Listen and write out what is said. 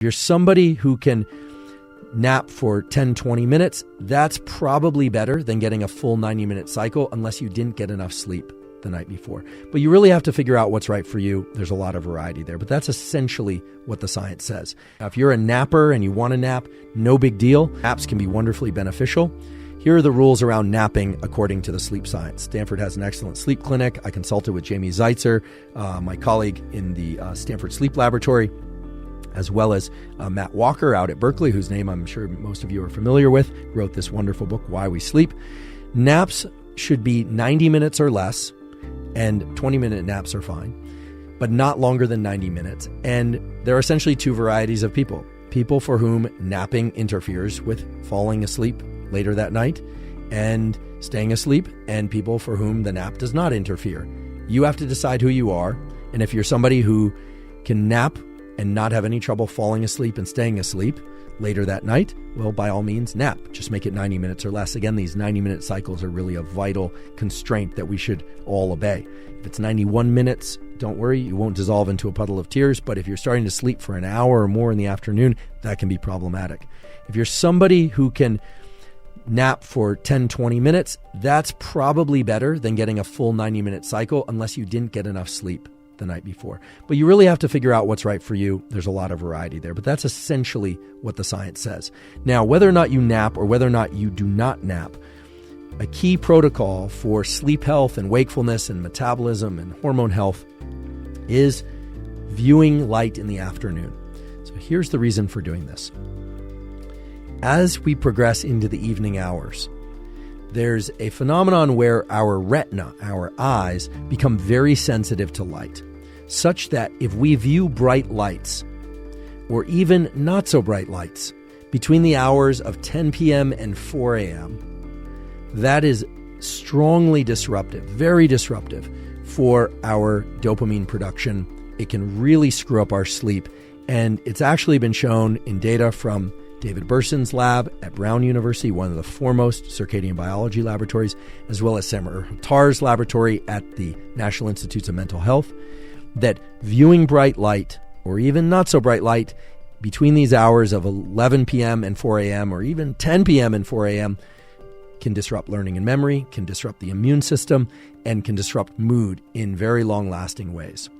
If you're somebody who can nap for 10, 20 minutes, that's probably better than getting a full 90-minute cycle unless you didn't get enough sleep the night before. But you really have to figure out what's right for you. There's a lot of variety there, but that's essentially what the science says. Now, if you're a napper and you want to nap, no big deal. Naps can be wonderfully beneficial. Here are the rules around napping according to the sleep science. Stanford has an excellent sleep clinic. I consulted with Jamie Zeitzer, my colleague in the Stanford Sleep Laboratory, as well as Matt Walker out at Berkeley, whose name I'm sure most of you are familiar with, wrote this wonderful book, Why We Sleep. Naps should be 90 minutes or less, and 20-minute naps are fine, but not longer than 90 minutes. And there are essentially two varieties of people. People for whom napping interferes with falling asleep later that night and staying asleep, and people for whom the nap does not interfere. You have to decide who you are, and if you're somebody who can nap and not have any trouble falling asleep and staying asleep later that night, well, by all means, nap. Just make it 90 minutes or less. Again, these 90-minute cycles are really a vital constraint that we should all obey. If it's 91 minutes, don't worry, you won't dissolve into a puddle of tears. But if you're starting to sleep for an hour or more in the afternoon, that can be problematic. If you're somebody who can nap for 10, 20 minutes, that's probably better than getting a full 90-minute cycle unless you didn't get enough sleep the night before. But you really have to figure out what's right for you. There's a lot of variety there, but that's essentially what the science says. Now, whether or not you nap or whether or not you do not nap, a key protocol for sleep health and wakefulness and metabolism and hormone health is viewing light in the afternoon. So here's the reason for doing this. As we progress into the evening hours, there's a phenomenon where our retina, our eyes, become very sensitive to light, such that if we view bright lights, or even not so bright lights, between the hours of 10 p.m. and 4 a.m., that is strongly disruptive, very disruptive for our dopamine production. It can really screw up our sleep, and it's actually been shown in data from David Burson's lab at Brown University, one of the foremost circadian biology laboratories, as well as Samar Hattar's laboratory at the National Institutes of Mental Health, that viewing bright light, or even not so bright light, between these hours of 11 p.m. and 4 a.m., or even 10 p.m. and 4 a.m., can disrupt learning and memory, can disrupt the immune system, and can disrupt mood in very long-lasting ways.